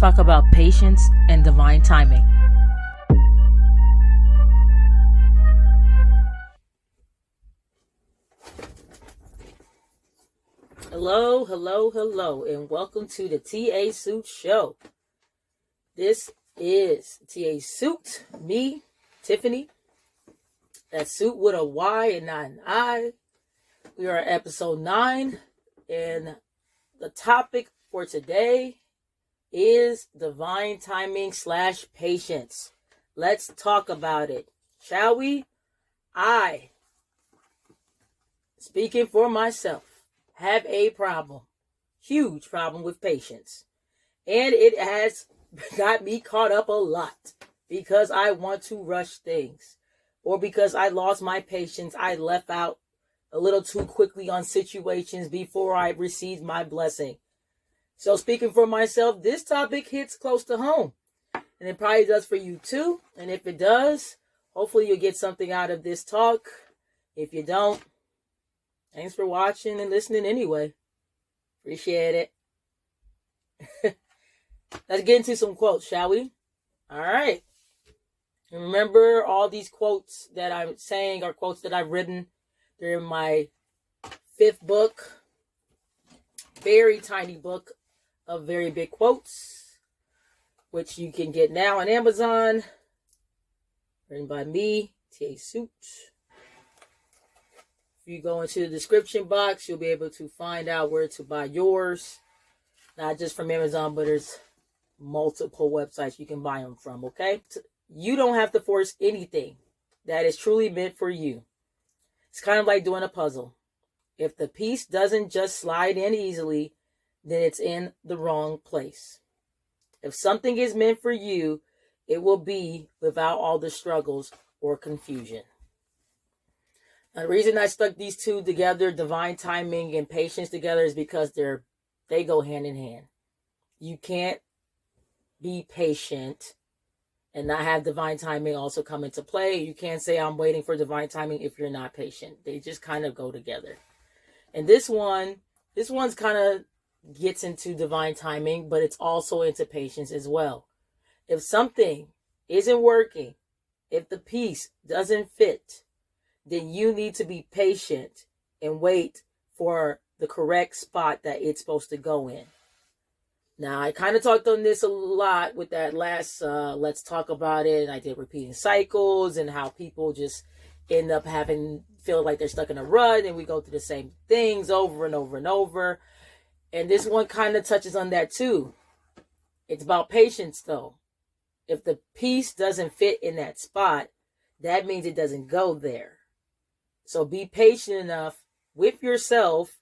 talk about patience and divine timing. Hello, and welcome to the TA Suit Show. This is TA Suit, me, Tiffany. That suit with a Y and not an I. We are at episode 9, and the topic for today is divine timing / patience. Let's talk about it, shall we? I, speaking for myself, have a problem, huge problem with patience. And it has got me caught up a lot because I want to rush things, or because I lost my patience. I left out a little too quickly on situations before I received my blessing. So speaking for myself, this topic hits close to home, and it probably does for you too. And if it does, hopefully you'll get something out of this talk. If you don't, thanks for watching and listening anyway. Appreciate it. Let's get into some quotes, shall we? All right. And remember, all these quotes that I'm saying are quotes that I've written. They're in my 5th book, very tiny book of very big quotes, which you can get now on Amazon. Written by me, TA Suit. If you go into the description box, you'll be able to find out where to buy yours. Not just from Amazon, but there's multiple websites you can buy them from, okay? You don't have to force anything that is truly meant for you. It's kind of like doing a puzzle. If the piece doesn't just slide in easily, then it's in the wrong place. If something is meant for you, it will be without all the struggles or confusion. Now, the reason I stuck these two together, divine timing and patience together, is because they go hand in hand. You can't be patient and not have divine timing also come into play. You can't say I'm waiting for divine timing if you're not patient. They just kind of go together. And this one's kind of gets into divine timing, but it's also into patience as well. If something isn't working, if the piece doesn't fit, then you need to be patient and wait for the correct spot that it's supposed to go in. Now, I kind of talked on this a lot with that last Let's Talk About It. And I did repeating cycles and how people just end up feel like they're stuck in a rut, and we go through the same things over and over and over. And this one kind of touches on that too. It's about patience though. If the piece doesn't fit in that spot, that means it doesn't go there. So be patient enough with yourself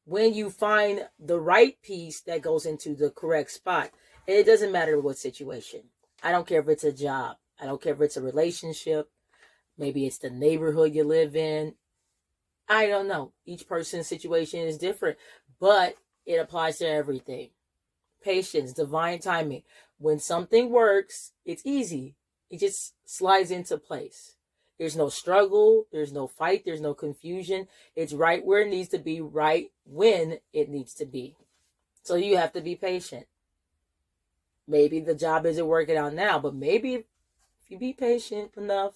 when you find the right piece that goes into the correct spot. And it doesn't matter what situation. I don't care if it's a job. I don't care if it's a relationship. Maybe it's the neighborhood you live in. I don't know. Each person's situation is different, but it applies to everything. Patience, divine timing. When something works, it's easy. It just slides into place. There's no struggle. There's no fight. There's no confusion. It's right where it needs to be, right when it needs to be. So you have to be patient. Maybe the job isn't working out now, but maybe if you be patient enough,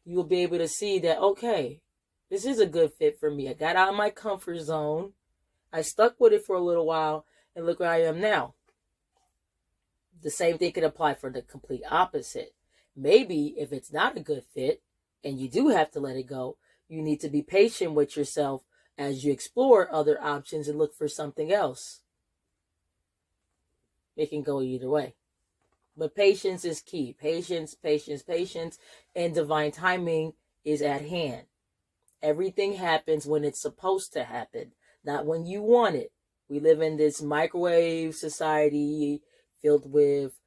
you will be able to see that, okay, this is a good fit for me. I got out of my comfort zone. I stuck with it for a little while, and look where I am now. The same thing could apply for the complete opposite. Maybe if it's not a good fit, and you do have to let it go, you need to be patient with yourself as you explore other options and look for something else. It can go either way. But patience is key. Patience, and divine timing is at hand. Everything happens when it's supposed to happen, not when you want it. We live in this microwave society filled with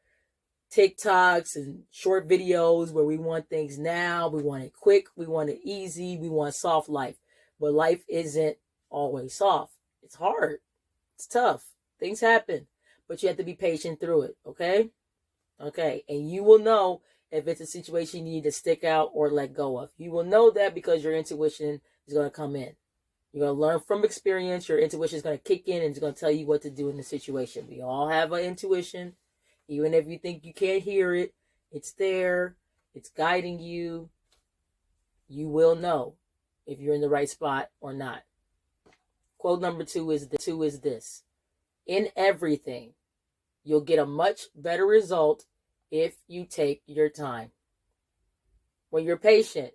TikToks and short videos where we want things now. We want it quick. We want it easy. We want soft life. But life isn't always soft. It's hard. It's tough. Things happen. But you have to be patient through it. Okay? Okay. And you will know if it's a situation you need to stick out or let go of. You will know that because your intuition is going to come in. You're going to learn from experience. Your intuition is going to kick in and it's going to tell you what to do in the situation. We all have an intuition. Even if you think you can't hear it, it's there. It's guiding you. You will know if you're in the right spot or not. Quote number two is this. In everything, you'll get a much better result if you take your time. When you're patient,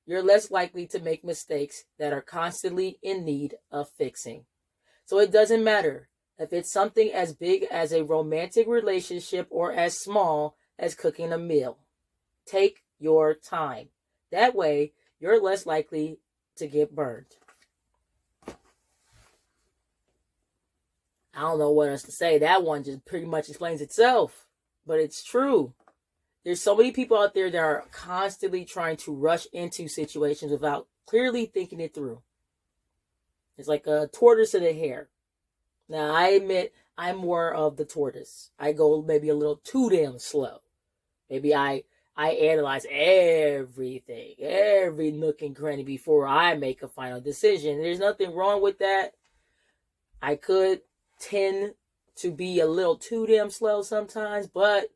you're less likely to make mistakes that are constantly in need of fixing. So it doesn't matter if it's something as big as a romantic relationship or as small as cooking a meal. Take your time. That way, you're less likely to get burned. I don't know what else to say. That one just pretty much explains itself. But it's true. There's so many people out there that are constantly trying to rush into situations without clearly thinking it through. It's like a tortoise and a hare. Now, I admit I'm more of the tortoise. I go maybe a little too damn slow. Maybe I analyze everything, every nook and cranny before I make a final decision. There's nothing wrong with that. I could tend to be a little too damn slow sometimes, but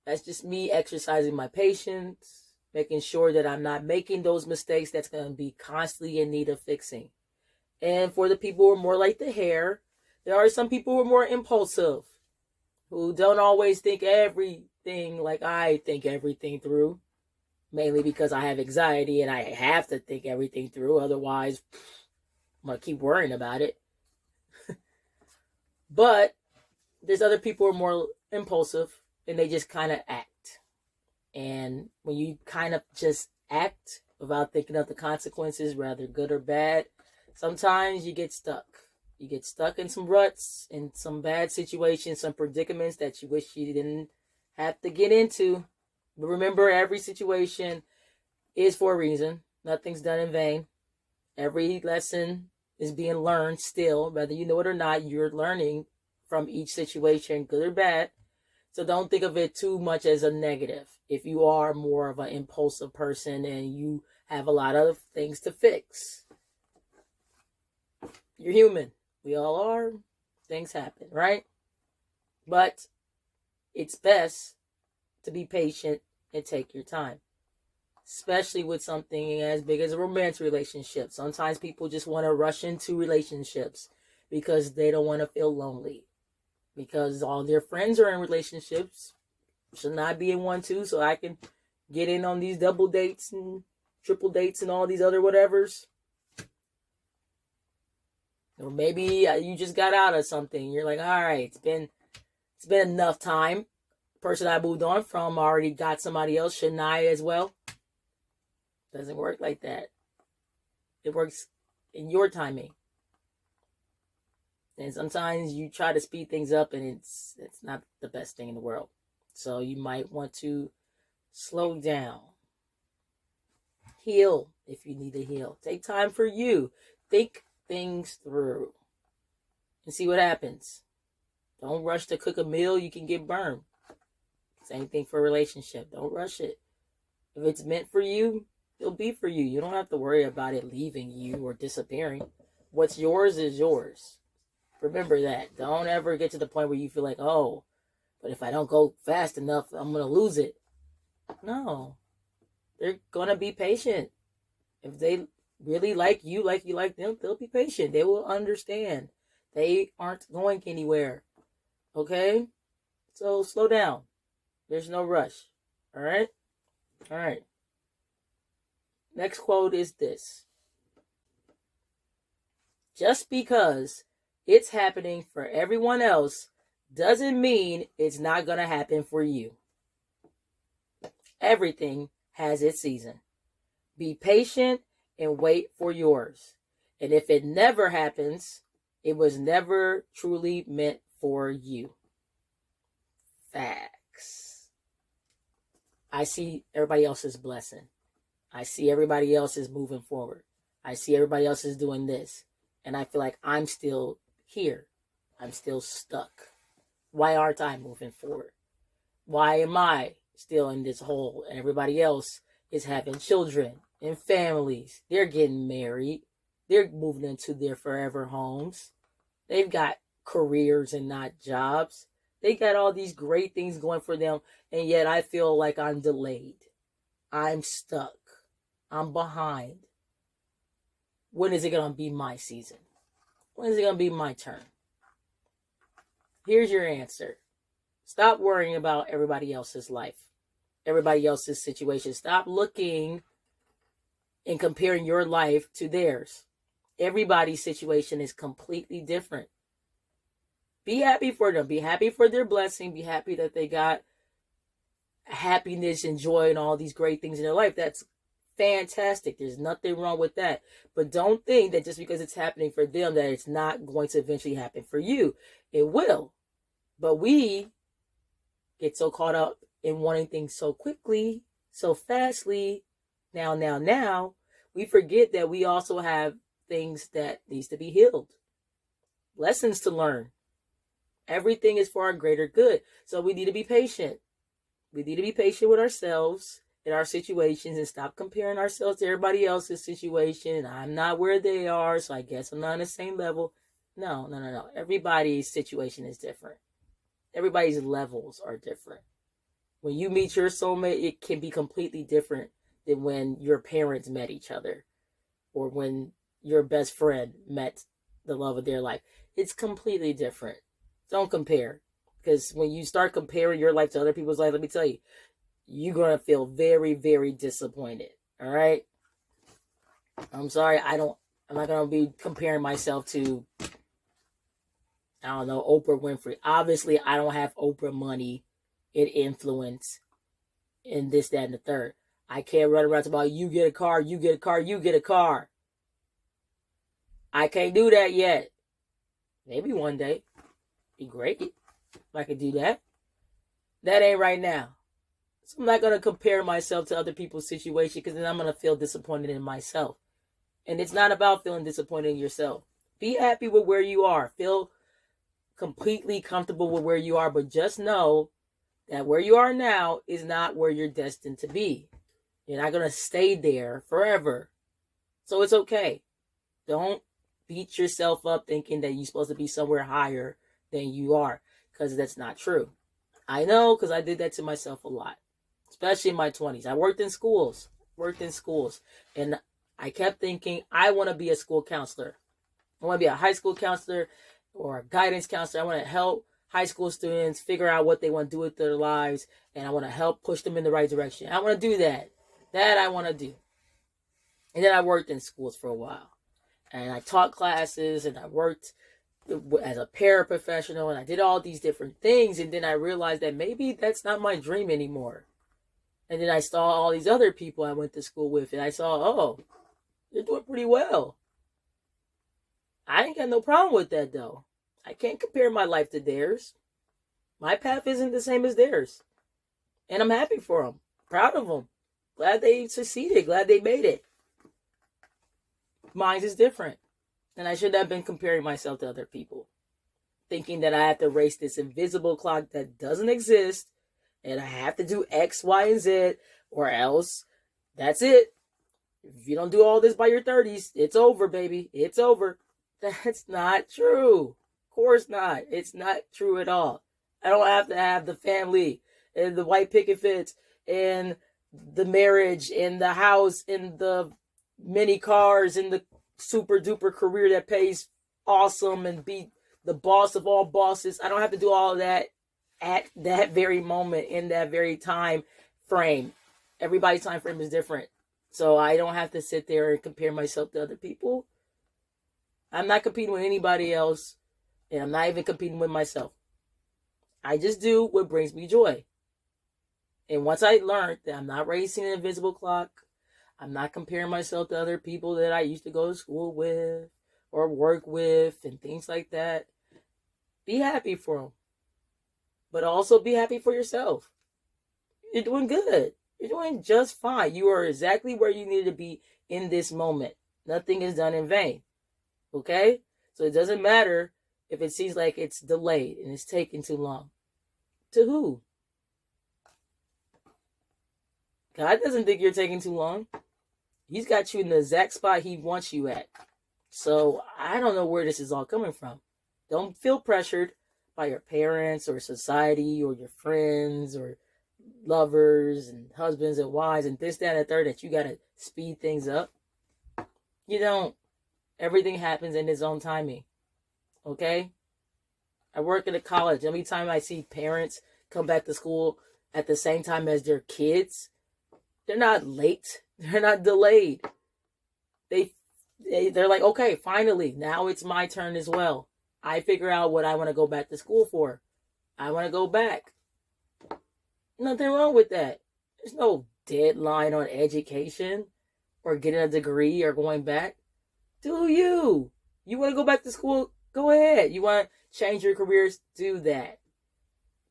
that's just me exercising my patience, making sure that I'm not making those mistakes that's going to be constantly in need of fixing. And for the people who are more like the hare, there are some people who are more impulsive, who don't always think everything like I think everything through, mainly because I have anxiety and I have to think everything through. Otherwise, I'm going to keep worrying about it. But there's other people who are more impulsive and they just kind of act. And when you kind of just act without thinking of the consequences, whether good or bad, sometimes you get stuck. You get stuck in some ruts, in some bad situations, some predicaments that you wish you didn't have to get into. But remember, every situation is for a reason. Nothing's done in vain. Every lesson is being learned still. Whether you know it or not, you're learning from each situation, good or bad. So don't think of it too much as a negative. If you are more of an impulsive person and you have a lot of things to fix, you're human. We all are. Things happen, right? But it's best to be patient and take your time, especially with something as big as a romantic relationship. Sometimes people just want to rush into relationships because they don't want to feel lonely, because all their friends are in relationships. Should not be in one too, so I can get in on these double dates and triple dates and all these other whatevers. Or maybe you just got out of something. You're like, all right, it's been enough time. The person I moved on from already got somebody else. Shouldn't I as well? Doesn't work like that. It works in your timing. And sometimes you try to speed things up and it's not the best thing in the world. So you might want to slow down. Heal if you need to heal. Take time for you. Think things through and see what happens. Don't rush to cook a meal. You can get burned. Same thing for a relationship. Don't rush it. If it's meant for you, it'll be for you. You don't have to worry about it leaving you or disappearing. What's yours is yours. Remember that. Don't ever get to the point where you feel like, oh, but if I don't go fast enough, I'm going to lose it. No. They're going to be patient. If they really like you like them, they'll be patient. They will understand. They aren't going anywhere. Okay? So slow down. There's no rush. All right? All right. Next quote is this. Just because it's happening for everyone else doesn't mean it's not going to happen for you. Everything has its season. Be patient and wait for yours. And if it never happens, it was never truly meant for you. Facts. I see everybody else's blessing. I see everybody else is moving forward. I see everybody else is doing this. And I feel like I'm still here. I'm still stuck. Why aren't I moving forward? Why am I still in this hole and everybody else is having children and families? They're getting married. They're moving into their forever homes. They've got careers and not jobs. They got all these great things going for them, and yet I feel like I'm delayed. I'm stuck. I'm behind. When is it going to be my season? When is it going to be my turn? Here's your answer. Stop worrying about everybody else's life, everybody else's situation. Stop looking and comparing your life to theirs. Everybody's situation is completely different. Be happy for them. Be happy for their blessing. Be happy that they got happiness and joy and all these great things in their life. That's fantastic. There's nothing wrong with that. But don't think that just because it's happening for them that it's not going to eventually happen for you. It will. But we get so caught up in wanting things so quickly, so fastly, now, we forget that we also have things that needs to be healed. Lessons to learn. Everything is for our greater good. So we need to be patient. We need to be patient with ourselves and our situations and stop comparing ourselves to everybody else's situation. I'm not where they are, so I guess I'm not on the same level. No. Everybody's situation is different. Everybody's levels are different. When you meet your soulmate, it can be completely different than when your parents met each other or when your best friend met the love of their life. It's completely different. Don't compare. Because when you start comparing your life to other people's life, let me tell you, you're going to feel very, very disappointed. All right? I'm sorry. I'm not going to be comparing myself to, I don't know, Oprah Winfrey. Obviously, I don't have Oprah money and influence in this, that, and the third. I can't run around about you get a car, you get a car, you get a car. I can't do that yet. Maybe one day. Be great if I could do that. That ain't right now. So I'm not going to compare myself to other people's situation because then I'm going to feel disappointed in myself. And it's not about feeling disappointed in yourself. Be happy with where you are. Feel completely comfortable with where you are. But just know that where you are now is not where you're destined to be. You're not going to stay there forever. So it's okay. Don't beat yourself up thinking that you're supposed to be somewhere higher than you are, because that's not true. I know, because I did that to myself a lot, especially in my 20s. I worked in schools, and I kept thinking, I want to be a school counselor. I want to be a high school counselor or a guidance counselor. I want to help high school students figure out what they want to do with their lives, and I want to help push them in the right direction. I want to do that. That I want to do. And then I worked in schools for a while, and I taught classes, and I worked as a paraprofessional, and I did all these different things, and then I realized that maybe that's not my dream anymore. And then I saw all these other people I went to school with, and I saw, oh, they're doing pretty well. I ain't got no problem with that, though. I can't compare my life to theirs. My path isn't the same as theirs. And I'm happy for them. Proud of them. Glad they succeeded. Glad they made it. Mine is different. And I should have been comparing myself to other people. Thinking that I have to race this invisible clock that doesn't exist. And I have to do X, Y, and Z. Or else, that's it. If you don't do all this by your 30s, it's over, baby. It's over. That's not true. Of course not. It's not true at all. I don't have to have the family and the white picket fence and the marriage and the house and the many cars and the super duper career that pays awesome and be the boss of all bosses. I don't have to do all of that at that very moment in that very time frame. Everybody's time frame is different. So I don't have to sit there and compare myself to other people. I'm not competing with anybody else, and I'm not even competing with myself. I just do what brings me joy. And once I learned that I'm not racing an invisible clock, I'm not comparing myself to other people that I used to go to school with or work with and things like that. Be happy for them. But also be happy for yourself. You're doing good. You're doing just fine. You are exactly where you need to be in this moment. Nothing is done in vain. Okay? So it doesn't matter if it seems like it's delayed and it's taking too long. To who? God doesn't think you're taking too long. He's got you in the exact spot he wants you at. So I don't know where this is all coming from. Don't feel pressured by your parents or society or your friends or lovers and husbands and wives and this, that, and the third, that you got to speed things up. You don't. Everything happens in its own timing. Okay? I work in a college. Every time I see parents come back to school at the same time as their kids, they're not late. They're not delayed. They're like, okay, finally, now it's my turn as well. I figure out what I want to go back to school for. I want to go back. Nothing wrong with that. There's no deadline on education or getting a degree or going back. Do you? You want to go back to school? Go ahead. You want to change your careers? Do that.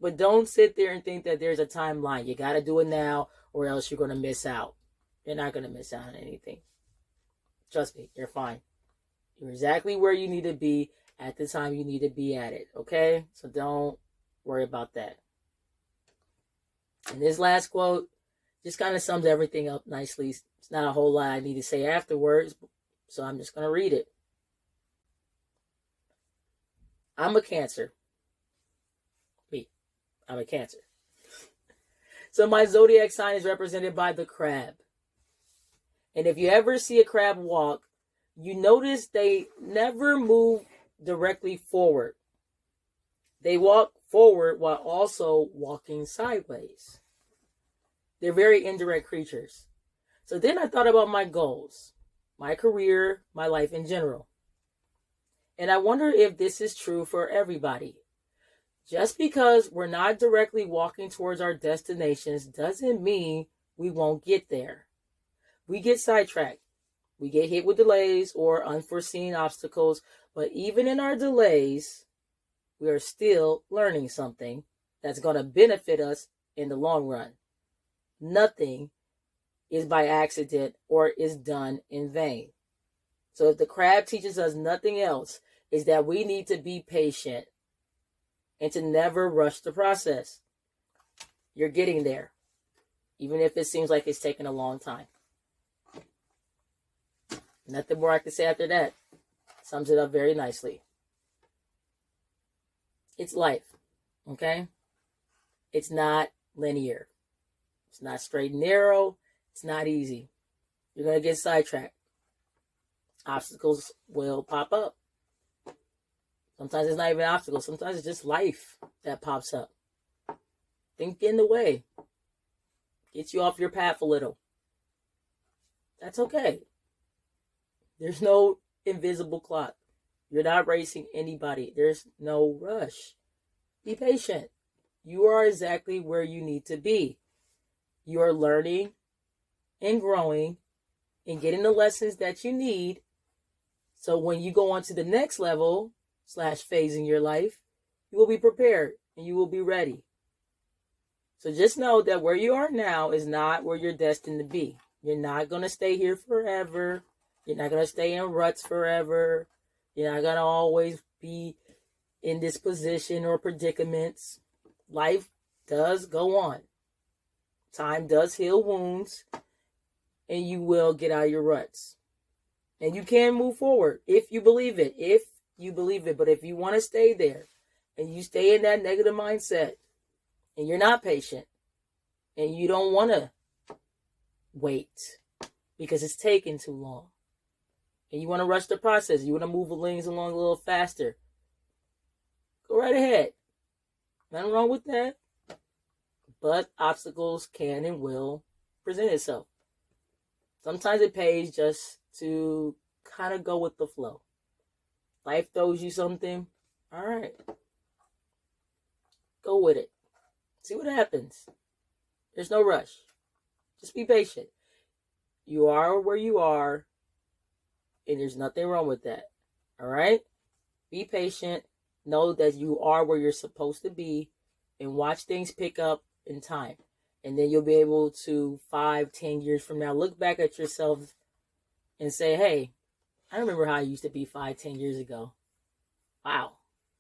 But don't sit there and think that there's a timeline. You got to do it now or else you're going to miss out. You're not going to miss out on anything. Trust me, you're fine. You're exactly where you need to be at the time you need to be at it. Okay? So don't worry about that. And this last quote just kind of sums everything up nicely. It's not a whole lot I need to say afterwards, so I'm just going to read it. I'm a Cancer. I'm a Cancer. So my zodiac sign is represented by the crab. And if you ever see a crab walk, you notice they never move directly forward. They walk forward while also walking sideways. They're very indirect creatures. So then I thought about my goals, my career, my life in general. And I wonder if this is true for everybody. Just because we're not directly walking towards our destinations doesn't mean we won't get there. We get sidetracked. We get hit with delays or unforeseen obstacles. But even in our delays, we are still learning something that's going to benefit us in the long run. Nothing is by accident or is done in vain. So if the crab teaches us nothing else, is that we need to be patient and to never rush the process. You're getting there, even if it seems like it's taking a long time. Nothing more I can say after that. Sums it up very nicely. It's life, okay? It's not linear. It's not straight and narrow. It's not easy. You're going to get sidetracked. Obstacles will pop up. Sometimes it's not even obstacles. Sometimes it's just life that pops up. Think in the way. Gets you off your path a little. That's okay. There's no invisible clock. You're not racing anybody. There's no rush. Be patient. You are exactly where you need to be. You are learning and growing and getting the lessons that you need. So when you go on to the next level / phase in your life, you will be prepared and you will be ready. So just know that where you are now is not where you're destined to be. You're not going to stay here forever. You're not going to stay in ruts forever. You're not going to always be in this position or predicaments. Life does go on. Time does heal wounds. And you will get out of your ruts. And you can move forward if you believe it. But if you want to stay there and you stay in that negative mindset and you're not patient and you don't want to wait because it's taking too long and you want to rush the process, you want to move things along a little faster, go right ahead. Nothing wrong with that. But obstacles can and will present itself. Sometimes it pays just to kind of go with the flow. Life throws you something. All right. Go with it. See what happens. There's no rush. Just be patient. You are where you are, and there's nothing wrong with that. All right? Be patient. Know that you are where you're supposed to be, and watch things pick up in time. And then you'll be able to 5-10 years from now look back at yourself and say, hey, I remember how I used to be 5-10 years ago. Wow.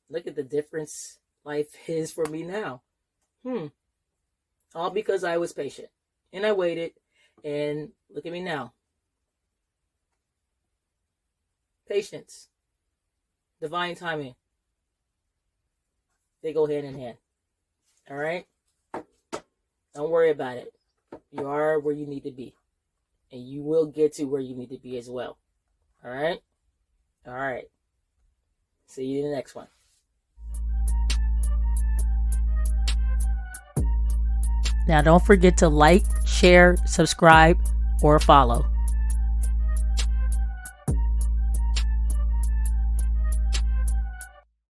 Look at the difference life is for me now. All because I was patient. And I waited. And look at me now. Patience. Divine timing. They go hand in hand. All right? Don't worry about it. You are where you need to be. And you will get to where you need to be as well. All right? All right. See you in the next one. Now, don't forget to like, share, subscribe, or follow.